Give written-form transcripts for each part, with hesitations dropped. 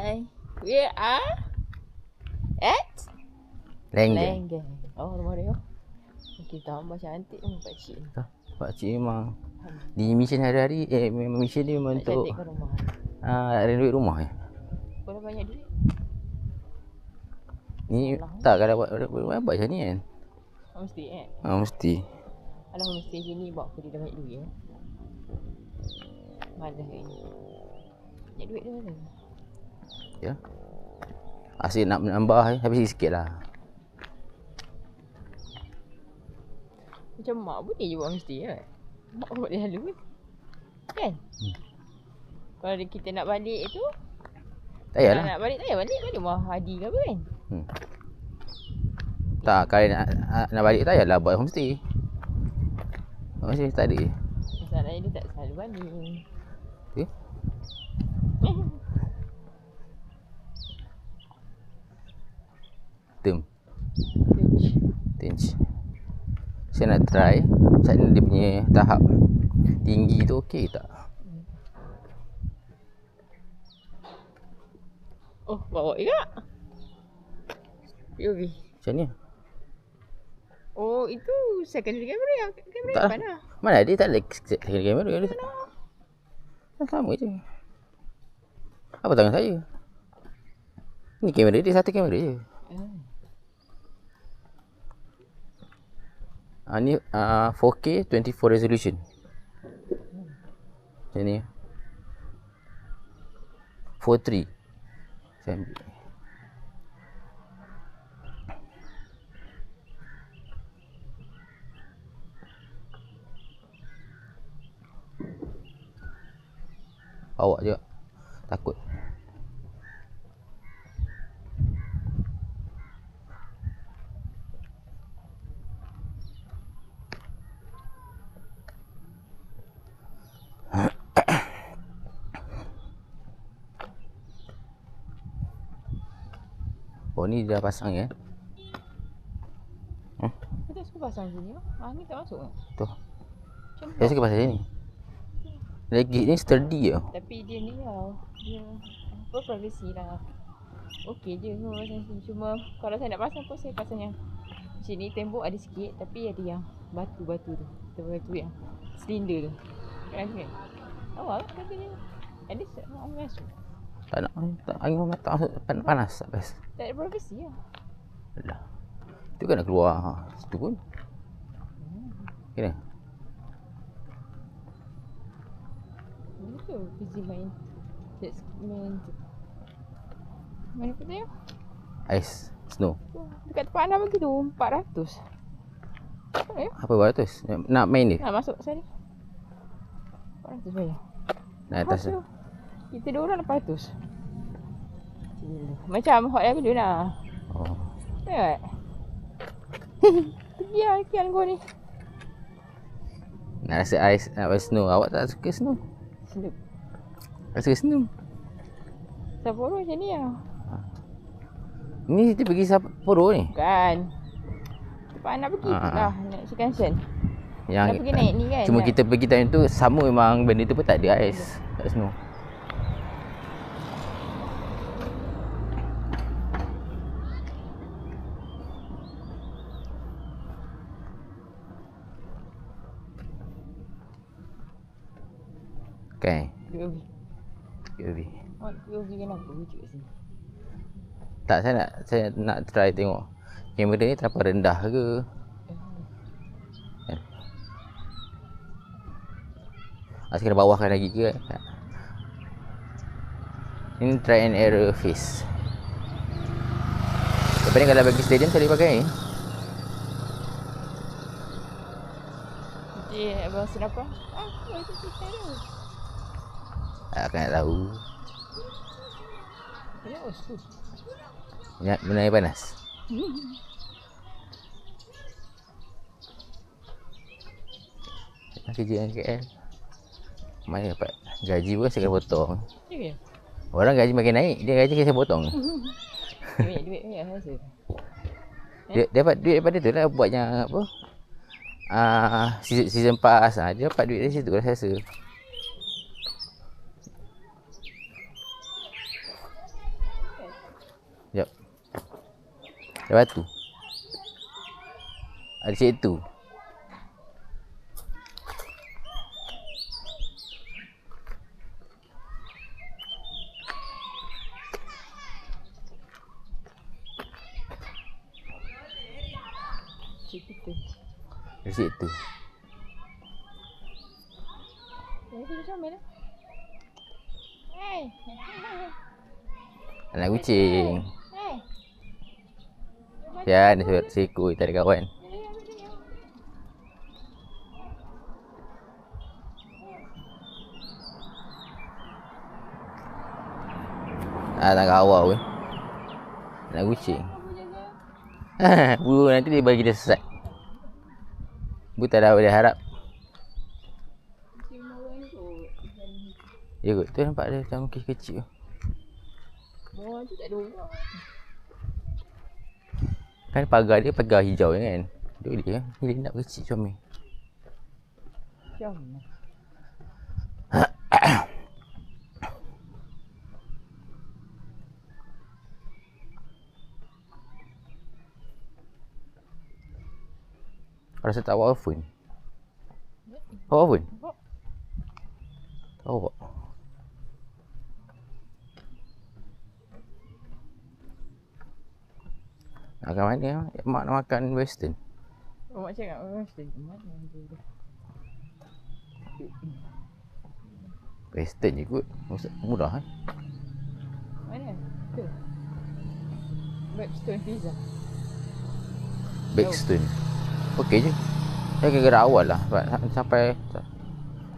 Hai. We are at Lenggeng. Lenggeng. Oh, rumah dia. Kita tambah cantik pun pakcik ni. Pakcik memang di mission hari-hari, memang mission ni memang Nak untuk cantikkan rumah. renovate rumah. Boleh banyak duit. Ni tak kalau buat macam ni kan. Mesti Mesti. Alah mesti sini bawa aku dia banyak duit Mana ni? Banyak duit dia mana? Ya. Asyik nak menambah habis sikit lah. Macam mak pun dia je buat mesti kan? Mak buat dia selalu kan? Kalau kita nak balik tu Tak payahlah. nak balik tak payah balik kan rumah Hadi ke apa kan? Tak, kalau nak balik tak payahlah buat homestay. Homestay tak ada. Masalahnya dia tak selalu balik. Okay. Tinge. Saya nak try macam ni dia punya tahap tinggi tu okey tak? Oh, bawa juga. POV. Macam ni. Oh, itu secondary camera. Kamera Tak depan lah. Mana dia tak ada secondary camera dia. Sama je. Apa tangan saya? Ni kamera dia, satu kamera je. Ni 4K 24 resolution. Macam ni. 4:3. Saya ambil. Bawa je. Takut. Oh ni dah pasang ya. Kita suka pasang sini. Angin tak masuk kan? Tu. Saya suka pasang sini. Lagi ni sturdy je. Tapi dia ni lah. Dia apa privacy lah. Okey je semua pasang sini. Cuma kalau saya nak pasang pun saya pasang yang sini tembok ada sikit. Tapi ada yang batu-batu tu. Batu yang silinder tu. Kan kan? Awak katanya. At least angin masuk. Tak nak angin tak masuk panas tak best. Tak ada privacy lah. Alah. Tu kan nak keluar situ pun. Kena. Itu busy main. Let's main. Mana pun tengok. Ice snow. Dekat tempat anda begitu 400. Apa 200? Nak main dia? Nak masuk sana. 400 bayar. Naik atas. Kita dua orang 800. Macam hot air balloon lah. Oh. Tengok. Pergi lah ikan gua ni. Nak rasa ice, nak rasa snow. Awak tak suka snow? Sedap. Tak suka snow? Sapporo macam ni lah. Ni kita pergi Sapporo ni? Kan. Tempat nak pergi tu lah. Naik Shinkansen. Yang nak pergi naik ni kan. Cuma kita pergi time tu sama memang benda tu pun tak ada ice. Tak ada snow. Okay. POV. POV kenapa lucu kat sini? Tak, saya nak try tengok kamera ni terlalu rendah ke. Kan? Saya kena bawahkan lagi ke kan? Ini try and error face. Lepas ni kalau bagi stadium saya boleh pakai ni. Dia abang kenapa? Itu kita tu. Aku nak tahu. Ya, tu. Benda air panas. Kerja dengan KL. Mana dapat gaji pun saya kena potong. Ya. Orang gaji makin naik, dia gaji saya potong. Duit ya rasa. Dia dapat duit daripada tu lah buat yang apa? Season pass. Dia dapat duit dari situ lah saya rasa. Sekejap. Ada batu. Ada situ. Cik kita. Ada situ. Ini kita comel lah. Hey. Anak kucing. Hey. Ya, ni seekor tak ada kawan. Tak kawal pun. Anak kucing. Bu nanti dia bagi dia sesat. Bu tak ada boleh harap. Ya kot, tu nampak dia macam kecil-kecil tu. Oh, tu tak ada orang. Kan pagar dia pagar hijau kan. Duk dia, dia nak kecil comel. Comel. Rasa tak bawa phone. Bawa phone? Tak bawa. Nak makan mana? Mak nak makan western. Oh, mak cakap western. Mana dia? Western je kot. Murah kan? Mana? Tu. Webstone Pizza. Bakestone. Okey je. Saya kena awal lah. Sampai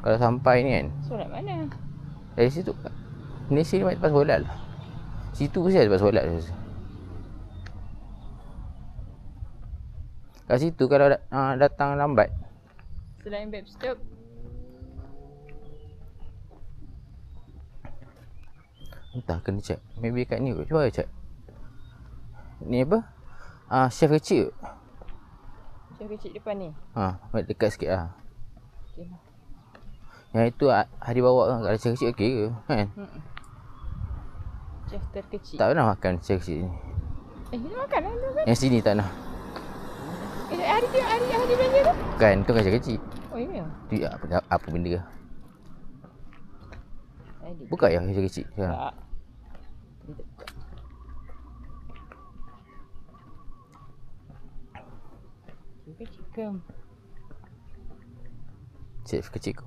kalau sampai ni kan. Solat mana? Dari situ. Ni sini tempat solat lah. Situ pun saya tempat solat saya rasa. Kat situ kalau datang lambat. Selain Webstone. Entah kena check. Maybe kat ni kot. Cuba check. Ni apa? Chef kecil. Chef kecil depan ni. Dekat sikit lah. Okey lah. Yang itu hari bawa kan. Kalau chef kecil okey ke? Kan? Chef terkecil. Tak pernah makan chef kecil ni. Kita makan lah tu kan? Yang sini tak nak. Hari belanja tu? Kan, tu kan chef kecil. Oh, ya. Tu apa benda ke? Buka ya chef kecil. Tak. Chicken. Chef kecil ku.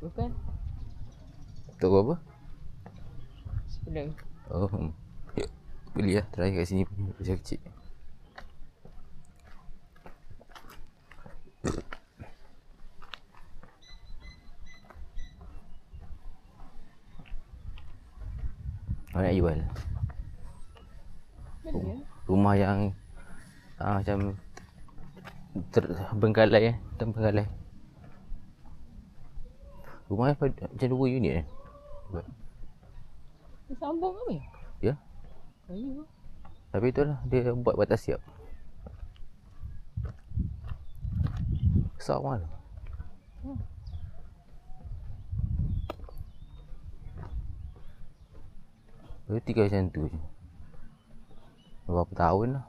Bukan? Tu apa? Sebelum. Oh. Ya. Beli lah. Try kat sini punya chef kecil. Mana nak jual? Rumah yang macam terbengkalai terbengkalai. Rumah macam 2 unit kan? Sambung apa ya? Ya. Kayu. Tapi itulah dia buat batas siap. Besar mahal. Baru 3 macam tu je. Berapa tahun lah.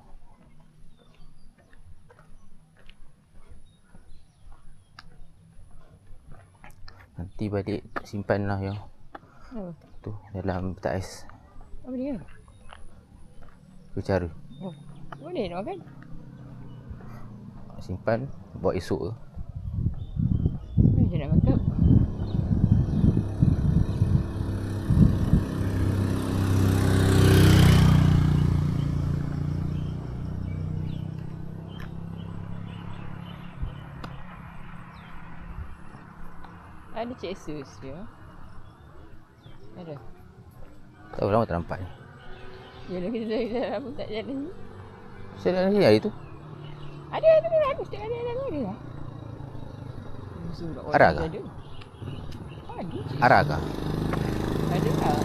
Nanti balik simpan lah yang tu dalam petak ais. Apa dia? Tu cara. Oh, boleh nak makan? Simpan buat esok ke. Macam nak makan? Ada Cik Sus dia. Ada. Tak lama tak nampak ni. Yalah kita dah lama tak jalan ni. Saya dah ni hari tu. Ada aku setiap hari ada lah. Arah ke? Ada. Ada. Arah ke? Ada lah.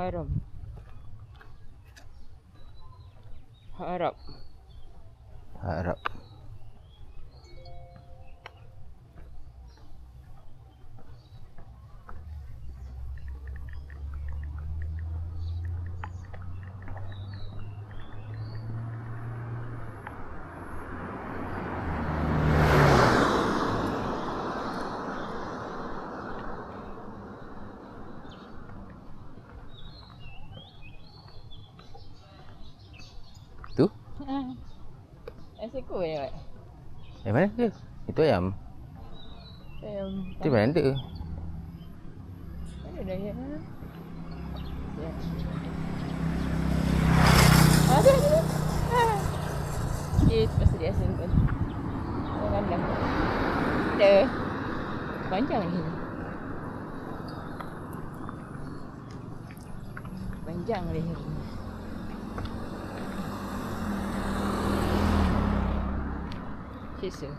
Haram. Harap. Harap. Tu? Asyik kau ya, Pak. Mana dia? Itu ayam. Di mana ada? Mana dah ya? Ya. Ada. Dia pasti dia asal kan. Kandang. Ada. Panjang ni. Panjang leher. Sisa.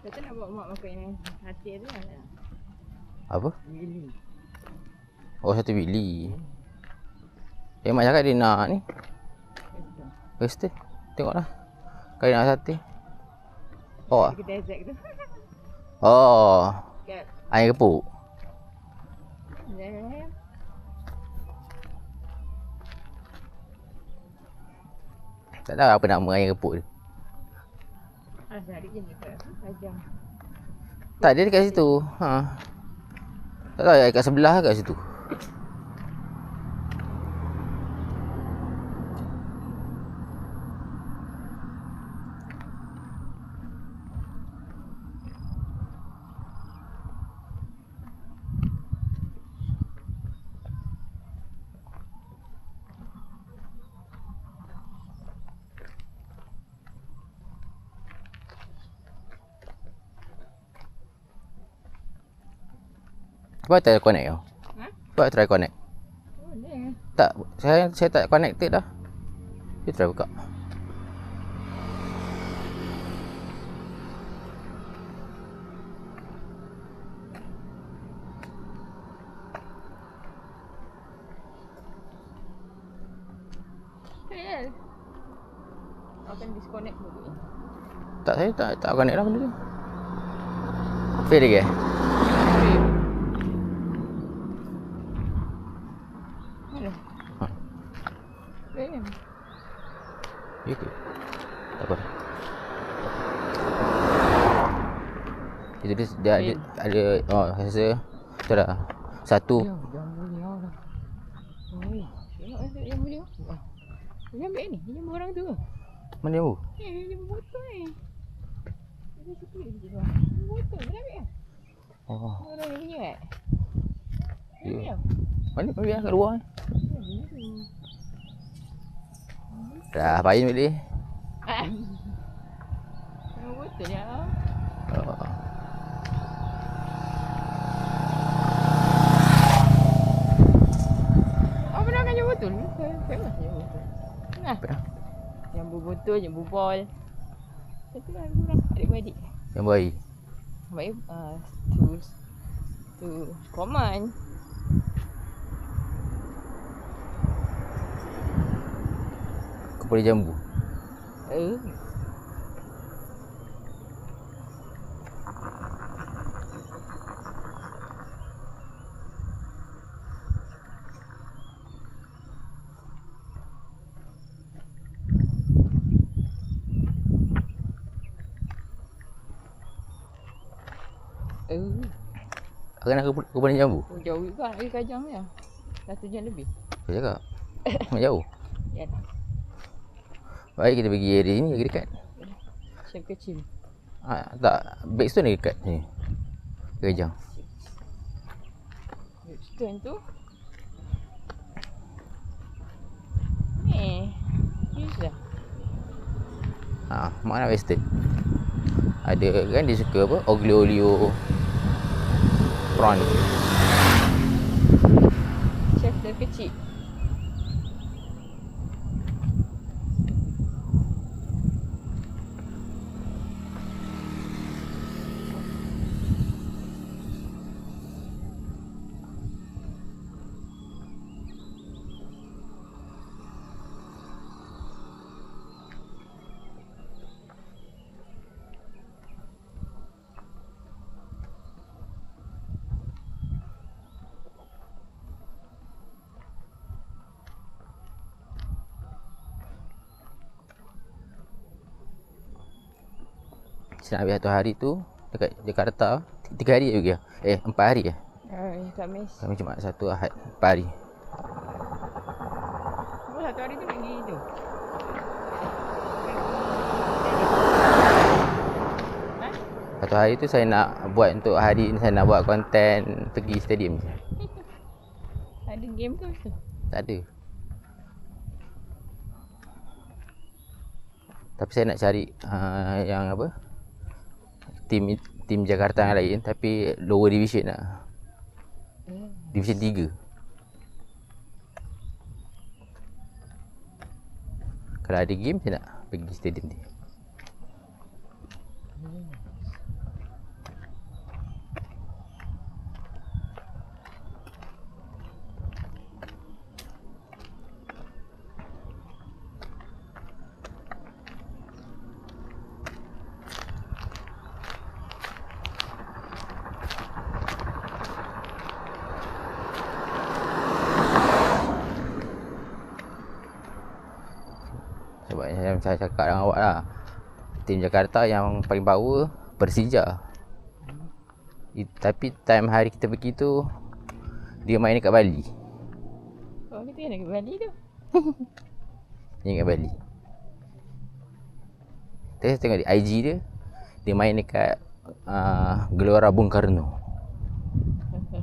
Kata nak bawa mak makan yang hati tu kan? Apa? Bili. Oh, satu bili. Mak cakap dia nak ni. Western. Tengoklah. Kali nak sate. Oh. Kedai Zack tu. Oh. Kat. Ayam kepuk. Ayam. Tak tahu apa nama ayam kepuk tu. Asal dia ni kat Ajang. Tak, dia dekat situ. Ha. Tak tahu dekat sebelah kat situ. Cuba try connect kau. Ha? Cuba try connect. Oh, ni. Tak, saya tak connected dah. Dia try buka. Hey, akan disconnect dulu. Tak, saya tak connect dah benda tu. Fail lagi Mana? Ha. Fail. Ya ke? Tak apa. Itu dia ada oh rasa tu dah. Satu. Ya, jangan boleh lah. Oi, tengok ada yang boleh. Dia ambil ni, dia ambil orang tu. Mana dia? Dia botol ni. Dia sikit je tu. Botol, dia ambil ah. Oh. Orang ni punya kan? Ya. Mana ambil kat luar ni? Dah payin balik. Yang botol je lah. Oh. Oh, pernah kan yang botol? Famous yang botol. Nah. Pernah. Yang berbotol, yang berbol. Satu lah kurang adik-beradik. Yang baik. Baik, tu command. Kepala jambu. Akan aku kebun jambu. Oh, jauh juga nak pergi Kajang ni. 1 jam lebih. Saya cakap. Jauh. Yalah. Baik kita pergi area ni lagi dekat. Chef kecil. Tak, Backstone lagi dekat sini. Kejang. Stone tu. Ni. Ni dah. Mana Western. Ada kan dia suka apa? Oglio prawn. Chef dah kecil. Saya nak habis 1 hari tu dekat Jakarta 3 hari je pergi. 4 hari je. Khamis. Kami cuma 1 Ahad 4 hari. Oh, 1 hari tu nak pergi tu. Satu hari tu saya nak buat untuk hari ni, saya nak buat konten pergi stadium je. Ada game ke tu? Tak ada. Tapi saya nak cari yang apa? Tim Jakarta yang lain tapi lower division lah. Division 3. Kalau ada game saya nak pergi stadium dia. Sebab yang saya cakap dengan awak lah, tim Jakarta yang paling power Persija. Tapi time hari kita pergi tu dia main dekat Bali. Oh, kita kena ke Bali tu. Dia dekat Bali. Tadi saya tengok di IG dia, dia main dekat Gelora Bung Karno.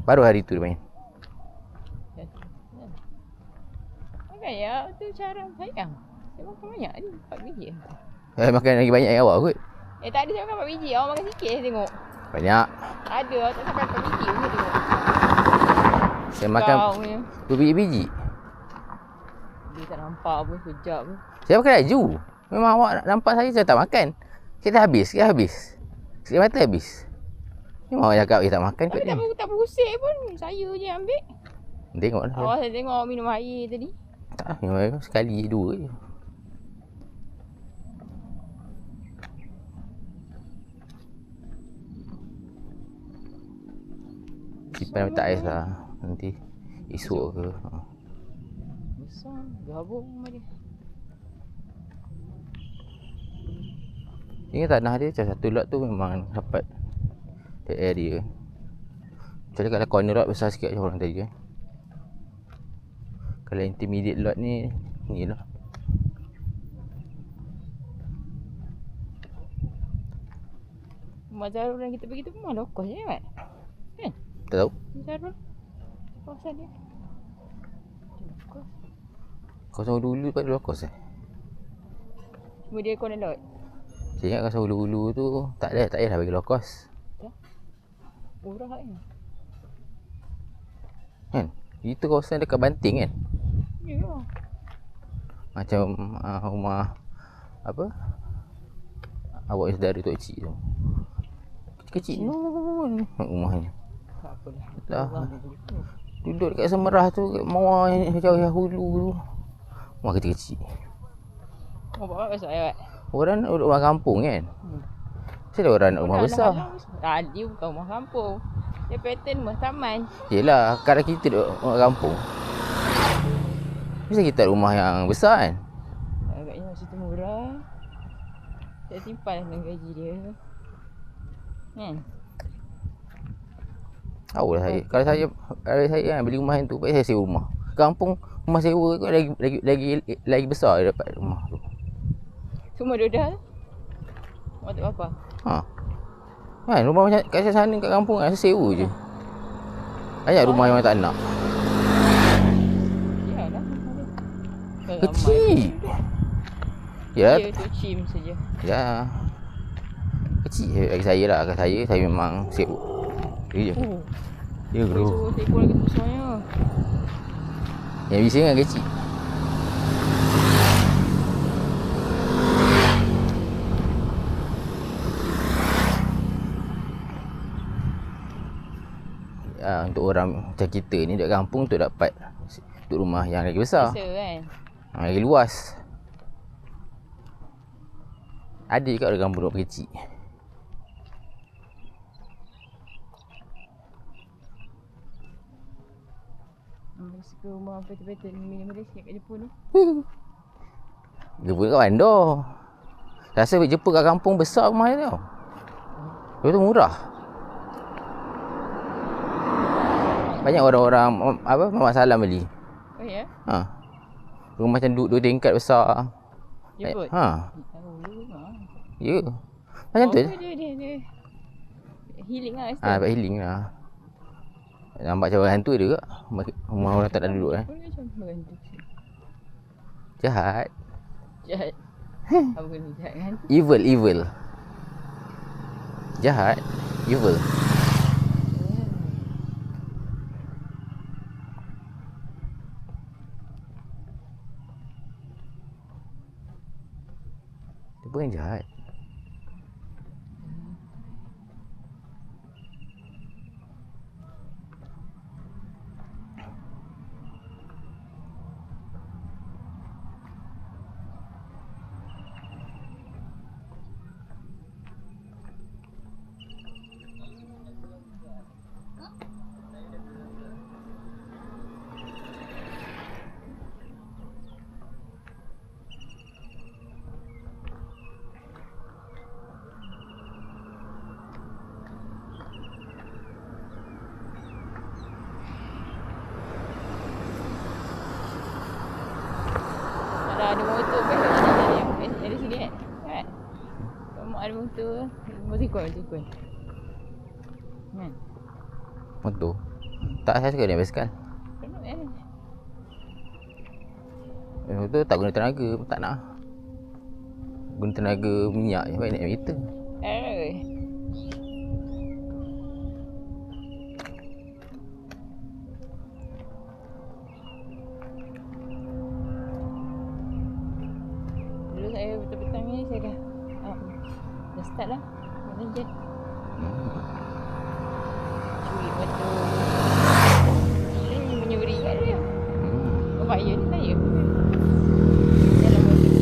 Baru hari tu dia main. Makanya tu cara sayang. Saya makan banyak ni, 4 biji. Makan lagi banyak yang awak kot. Tak ada, saya makan 4 biji. Awak makan sikit saya tengok. Banyak. Ada, awak tak sampai 4 biji pun saya tengok. Saya makan berbiji-biji. Dia tak nampak pun, sekejap pun. Saya makan laju. Memang awak nampak saya tak makan. Saya dah habis, saya habis. Sekejap mata habis. Memang awak cakap tak makan kot tapi ni. tak berusik pun, saya je ambil. Tengok lah. Awak saya tengok awak minum air tadi. Tak, memang sekali 2 je. Simpan letak ais lah. Nanti esok ke. Besar, gabung sama dia. Ingat tanah dia macam satu lot tu memang dapat the area. Kecuali kalau corner lot besar sikit macam orang tadi kan. Kalau intermediate lot ni lah. Rumah Zarul yang kita pergi tu memang low cost je kan? Kan? Tak tahu. Zarul kawasan dia low cost. Kawasan Hulu kat low cost Cuma dia corner lot. Saya ingat kawasan Hulu tu tak payah bagi low cost. Murah kan? Kan? Itu kawasan dekat Banting kan? Ya. Macam rumah apa? Awak saudara Tok Cik tu. Kecil rumahnya. Tak apalah. Dah. Allah dia begitu. Duduk dekat Semerah tu, kat Mawar yang jauh yang Hulu tu. Rumah kecil-kecil. Oh, bapak besar ya, Pak? Orang rumah kampung kan? Saya orang nak rumah besar. Dia bukan rumah kampung. Dia pattern rumah taman. Yelah, kalau kita duduk rumah kampung, mesti kita rumah yang besar kan? Agaknya situ murah. Saya simpan dengan gaji dia. Kan? Tahu lah saya. Kalau saya kan beli rumah yang tu, baik saya sewa rumah. Kampung rumah sewa kot lagi besar dapat rumah tu. Semua dah. Rumah tak apa. Ha. Kan rumah macam kat sana kat kampung kan saya sewa je. Banyak rumah yang orang tak nak. Yalah. Kecil. Ya. Ya, tu cim saja. Ya. Kecil bagi saya lah. Kat saya memang sewa. Ya je. Oh. Ya bro. So, ekor lagi besarnya. Yang bising kan kecil. Ya, untuk orang macam kita ni dekat kampung tu dapat untuk rumah yang lagi besar. Besar kan? Lagi luas. Ada juga orang kampung duk kecil. Suka rumah betul-betul Malaysia kat Jepun ni. Jepun kat bandar. Rasa Jepun kat kampung besar rumah dia tau. Lepas tu murah. Banyak orang-orang Mamak Salam beli. Oh ya? Ha. Rumah macam dua tingkat besar. Jepun? Ha. Tahu lah. Ya. Macam tu. Dia healing lah. Dapat healing lah. Nampak macam orang hantu dia ke? Rumah orang tak ada duduk Macam orang tu. Jahat. Jahat. Apa ni jahat kan? Evil. Jahat. Evil. Dia pun jahat. Ada motor kat dari sini kan? Kan? Kalau mak ada motor, motor kan? Motor. Tak, saya suka naik basikal. Kenapa kan? Motor tak guna tenaga, tak nak. Guna tenaga minyak je, baik naik kereta. Dulu saya petang-petang ni saya dah start lah. Menjat. Curi motor. Ini menyuri kat dia. Bahaya ni saya. Dalam motor.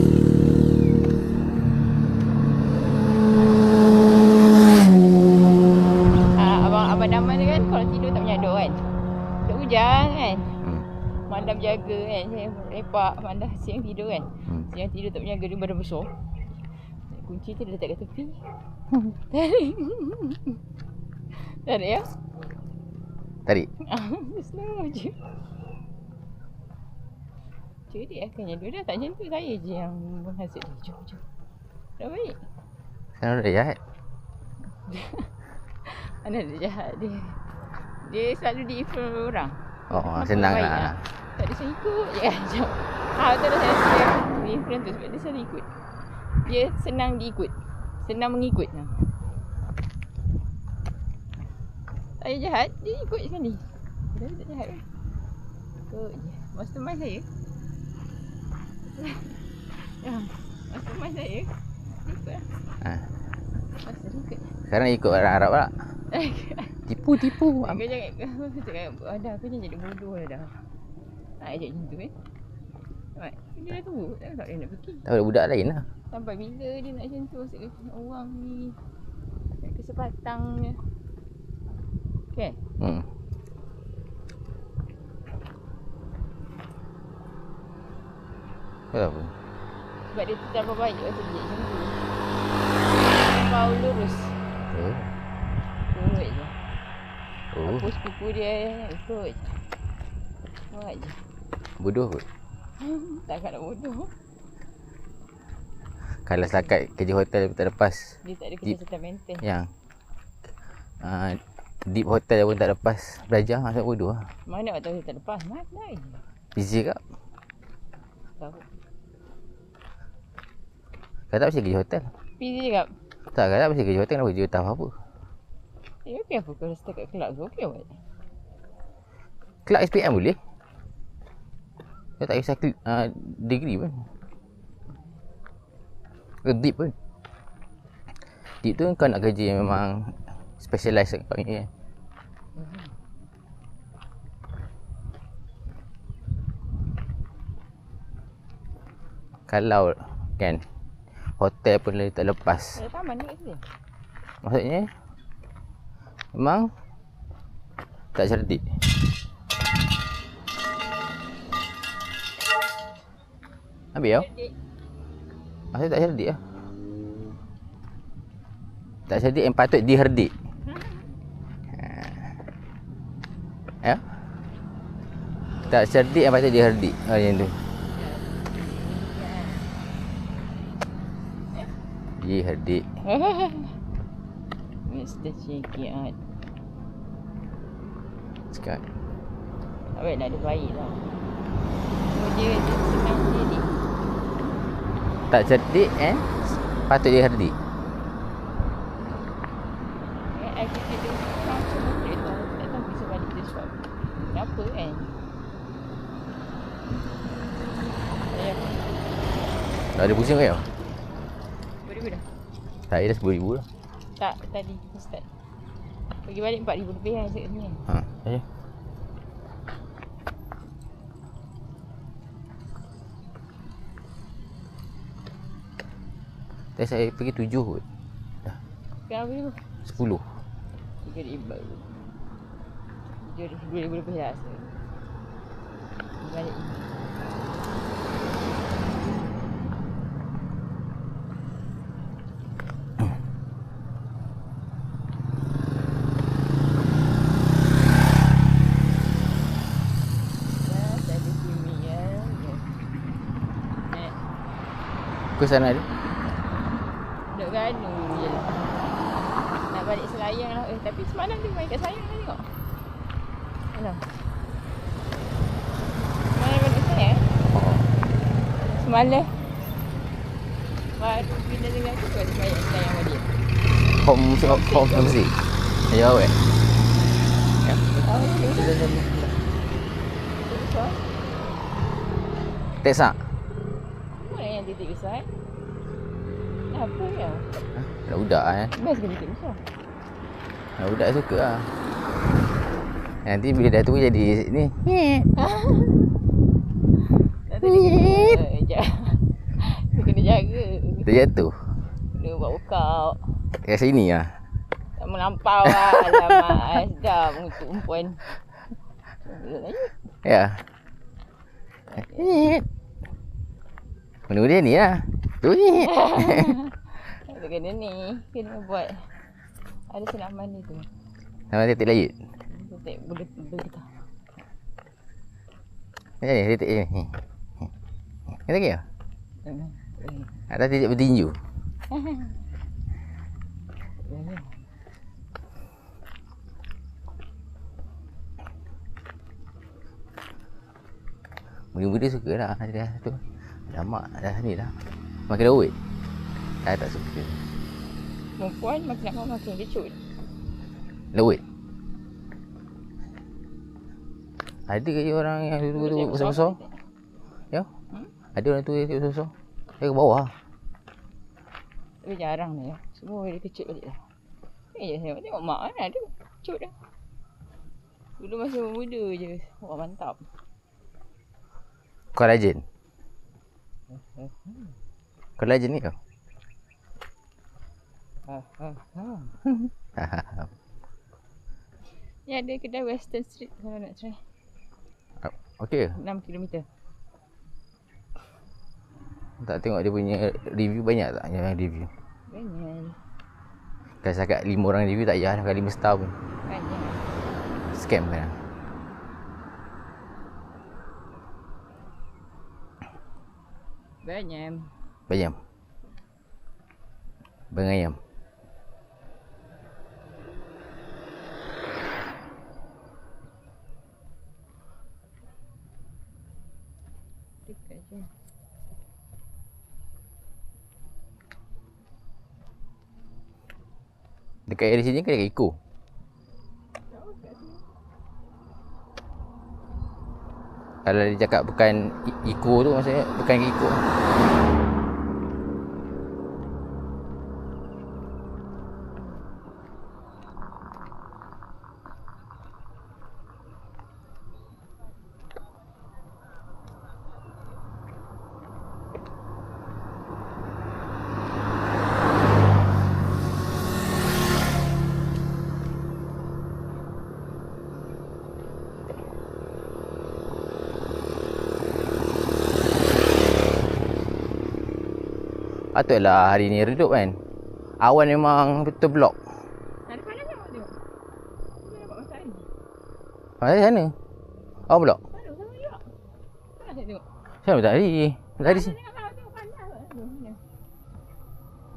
Abang Daman tu kan kalau tidur tak menyadar kan. Tak hujan kan. Mandam jaga kan. Saya lepak mandam siang tidur kan. Siang tidur tak menjaga dia badan besar. Kunci tu dia letak kat tepi. Tarik. Tarik ya? Tarik. Slow je. Curi akhirnya dia dah tak macam tu. Saya je yang menghasut dia. Jom. Dah baik. Sekarang dah jahat. Mana dia jahat dia. Dia selalu di-influence orang. Senang lah. Tak ada saya ikut je kan. Macam tu dah saya di-influence tu sebab dia selalu ikut. Dia senang diikut. Senang mengikut. Saya jahat, dia ikut sekali. Dia tak jahat kan. Ikut je. Mastermind saya. Mastermind saya. Ikut lah. Master ikut. Sekarang ikut orang Arab pula. Tipu. Aku cakap, aku jangan jadi bodoh lah dah. Nak ajak macam tu kan. Dia dah tua, tak dia nak pergi. Tak ada budak lain lah. Sampai bila dia nak macam tu, asyik orang ni. Kesempatangnya. Kan? Kenapa? Sebab dia terlalu baik waktu dia macam tu. Kau lurus. Lurus je. Oh, Apa sepupu dia ikut. Buat je. bodoh kot. Takkan nak bodoh. Kalau setakat kerja hotel tak lepas. Dia tak ada kerja Deep. serta mental. Yang deep hotel pun tak lepas. Belajar tak bodoh lah. Mana nak tahu dia tak lepas? Mana je. Busy kak. Tahu. Kau tak mesti kerja hotel. Busy cakap. Tak, kau tak mesti kerja hotel. Kenapa kerja tahu apa? Okey apa kalau setakat kelab tu okey buat. Kelab SPM boleh. Kau tak kisah degree pun. Deep pun. Deep tu kau nak kerja yang memang specialize kau ni kan. Kalau kan hotel pun tak lepas. Ada taman ni kat sini. Maksudnya memang tak cerdik. Habis tau. Maksudnya tak cerdik lah. Tak cerdik yang patut diherdik. Ya? Tak cerdik yang patut diherdik. Oh, yang tu. Diherdik. Mr. Cheeky Art. Cakap. Tak baik nak ada baik lah. Dia senang jadi. Tak cerdik patut diherdik. Attitude dia macam dia tak tahu bisa balik dia sebab kenapa kan. Saya Tak ada pusing kau? beribu dah. Tak, dah 10,000 lah. Tak, tadi start. Pergi balik 4,000 lebih kan kat sini kan. Ha, saja. Tadi saya pergi 7 kot. Kenapa tu? 10. 3,000 baru. 2,000 lebih lah rasa. Pergi balik. Ke sana ada? Duduk Ganu je lah. Nak balik Selayang lah. Tapi semalam dia main kat Selayang lah tengok. Mana? Semalam balik Selayang? Semalam. Baru bila dengar tu balik Selayang balik. Home musik. Ya awak. Ya. Teksak. Mana yang titik besar? Apa ya? Dah budak Best ke titik besar? Dah budak suka lah. Nanti bila dah tu jadi ni. Tak tahu dia kena dia kena jaga. Terjatuh. Kena buat workout. Kat sini lah. Tak melampau lah. Alamak. Dah untuk perempuan. Ya. Mana dia ni lah. Tu ni. Dia kena ni. Kena buat. Ada senaman dia tu. Sama titik lain. Titik boleh tak? Ni titik ni. Ni lagi ya? Ada titik bertinju. Muda-muda suka lah dah tu. Dah mak dah ni dah. Makin lawit. Saya tak suka. Perempuan makin lama makin kecut. Lawit. Ada ke orang yang dulu besar-besar? Ya? Ada orang tu yang besar-besar. Dia ke bawah. Tapi jarang ni ya. Semua dia kecut balik dah. Tengok mak kan ada. Kecut dah. Dulu masa muda je. Wah mantap. Kau rajin? Kau rajin ni kau? Ni ada kedai Western Street kalau nak try. Okey. 6 km. Tak tengok dia punya review banyak tak yang review? Banyak. Kalau cakap 5 orang review tak payah dah kali 5 star pun. Banyak. Scam kan. Banyak. Bayam. Bengayam. Dekat je. Dekat area sini ke dekat Iko? Kalau dia cakap bukan Iko tu, maksudnya bukan Iko. Patutlah hari ni redup kan. Awan memang betul blok. Ada panas tak tengok? Kita dapat matahari. Mana sana? Awan blok. Panas sama juga. Panas tak tengok? Sana matahari. Matahari sini. Tengok kalau tengok panas tak? Aduh, mana?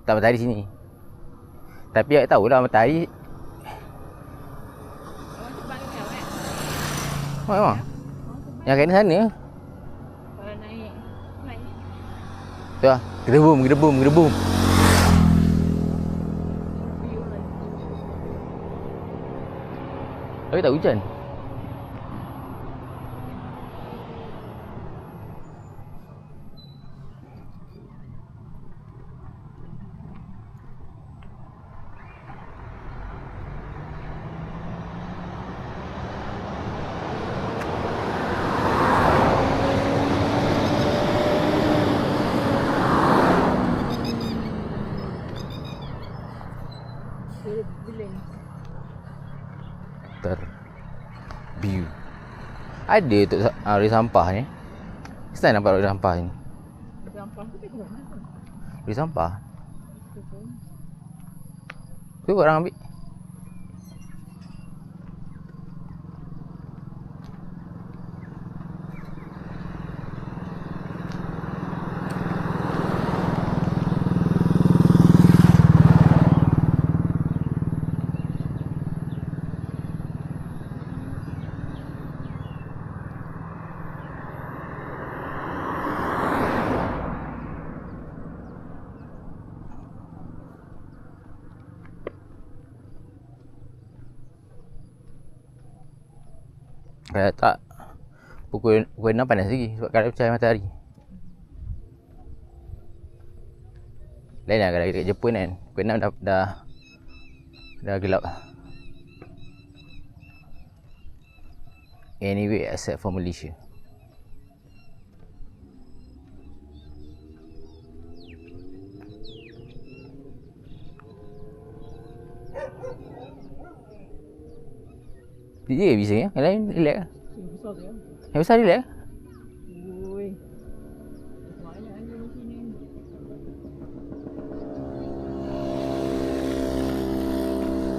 Tak matahari sini. Tapi aku tahulah matahari. Orang terbang ni kan? Memang. Orang terbang. Yang kat sana. Kalau naik. Tu lah. Gedebum, gedebum, gedebum. Tapi tak hujan. View. Ada tu lori sampah ni. Saya nampak lori sampah ni. Sampah tu kat mana? Lori sampah. Tu orang ambil. Kalau tak pukul 6 panas lagi sebab kalau cahaya matahari. Lain lah kalau dekat Jepun kan. Pukul 6 dah gelap. Anyway except for Malaysia. Dia bisa ya? Yang lain relax lah. Besar tu ya. Yang besar relax lah. Ui. Banyak anjing di sini.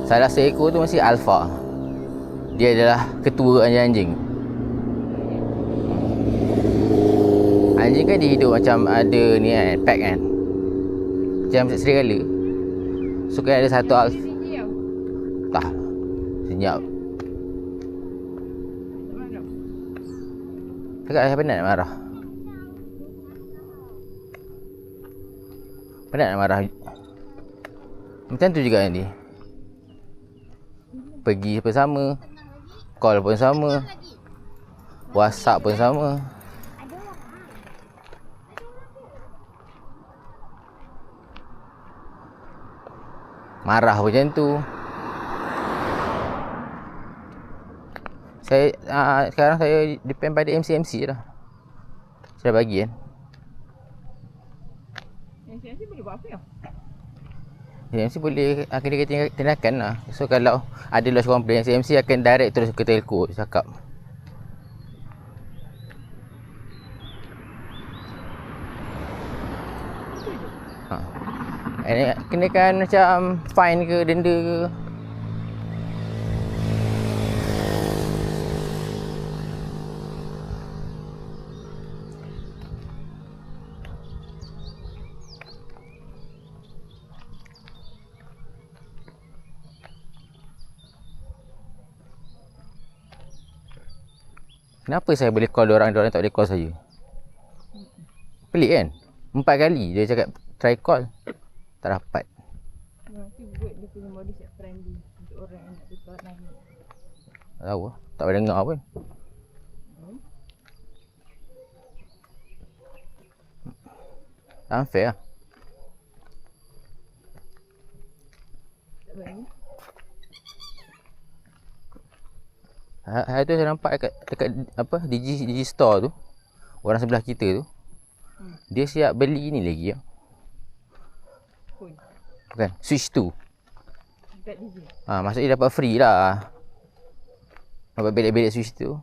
Salah seekor tu masih alpha. Dia adalah ketua anjing-anjing. Anjing kan dia hidup macam ada ni kan, pack kan. Macam serigala. So kan ada satu alpha. Tak. Senyap. Cakap saya penat nak marah. Penat nak marah. Macam tu juga nanti. Pergi pun sama. Call pun sama. WhatsApp pun sama. Marah pun macam tu. Sekarang saya depend pada MC je lah. Saya dah bagi kan. MC boleh buat apa ya? MC boleh akan dia tindakan lah. So kalau ada loss complaint, MC akan direct terus ke telco cakap. Kenakan macam fine ke, denda ke. Kenapa saya boleh call diorang tak boleh call saya? Pelik kan? 4 kali dia cakap try call, tak dapat. Nanti buat dia punya modus yang friendly untuk orang yang nak tukar naik. Tak tahu lah. Tak boleh dengar pun. Unfair lah. Tak berani. Hari tu saya nampak dekat apa Digi Store tu, orang sebelah kita tu, dia siap beli ni lagi ya. Phone. Bukan, Switch 2. Dekat DJ. Maksudnya dapat free lah. Dapat belik-belik Switch tu.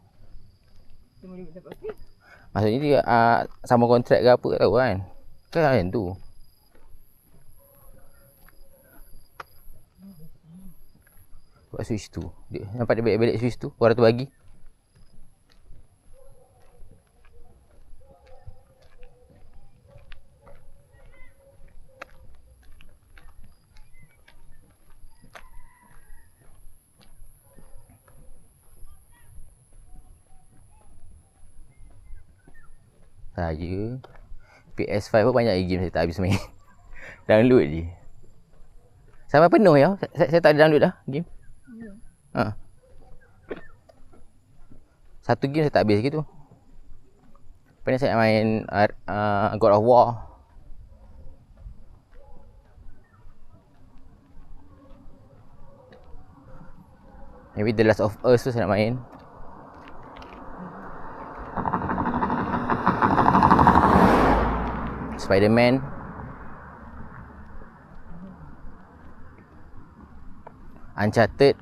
Dia boleh dapat free. Maksudnya dia sama kontrak ke apa tak tahu kan. Kan macam tu. Buat Switch tu. Dia nampak dia belik-belik Switch tu, orang tu bagi. Saya PS5 pun banyak game saya tak habis main. Download je. Sampai penuh ya. Saya tak ada download dah game. Satu game saya tak habis lagi tu. Lepas ni saya nak main God of War. Maybe The Last of Us tu saya nak main. Spider-Man. Uncharted.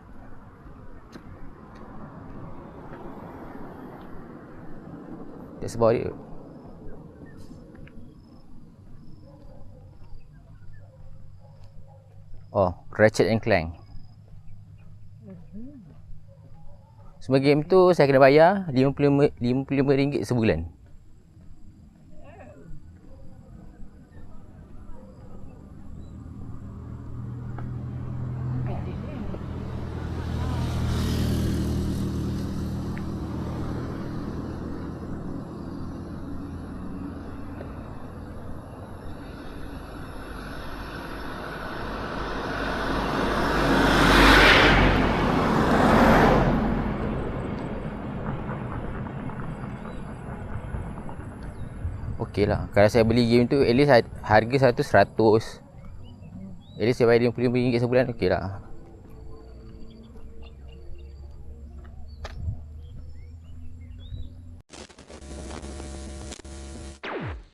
That's about it. Oh, Ratchet and Clank. Semua game tu saya kena bayar RM55 sebulan. Okey lah. Kalau saya beli game tu, at least harga satu 100. At least saya bayar RM55 sebulan, okey lah.